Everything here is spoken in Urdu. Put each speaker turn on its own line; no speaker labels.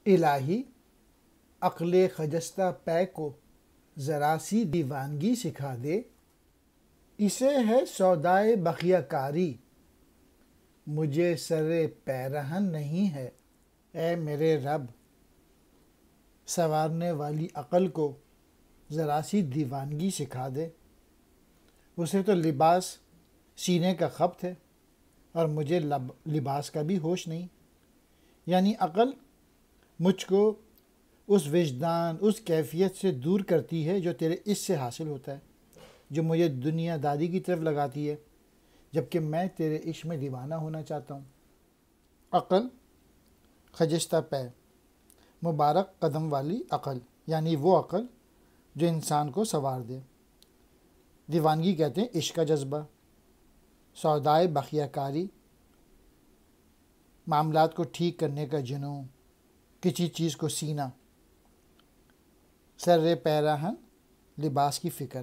الہی عقل خجستہ پے کو ذرا سی دیوانگی سکھا دے، اسے ہے سودائے بخیہ کاری، مجھے سر پیرہن نہیں ہے۔ اے میرے رب، سنوارنے والی عقل کو ذرا سی دیوانگی سکھا دے۔ اسے تو لباس سینے کا خبت ہے اور مجھے لباس کا بھی ہوش نہیں۔ یعنی عقل مجھ کو اس وجدان، اس کیفیت سے دور کرتی ہے جو تیرے عشق سے حاصل ہوتا ہے، جو مجھے دنیا داری کی طرف لگاتی ہے، جبکہ میں تیرے عشق میں دیوانہ ہونا چاہتا ہوں۔ عقل خجستہ پے، مبارک قدم والی عقل، یعنی وہ عقل جو انسان کو سنوار دے۔ دیوانگی کہتے ہیں عشق کا جذبہ، سودائے بخیہ کاری، معاملات کو ٹھیک کرنے کا جنون، کسی چیز کو سینا، سر پیراہن، لباس کی فکر۔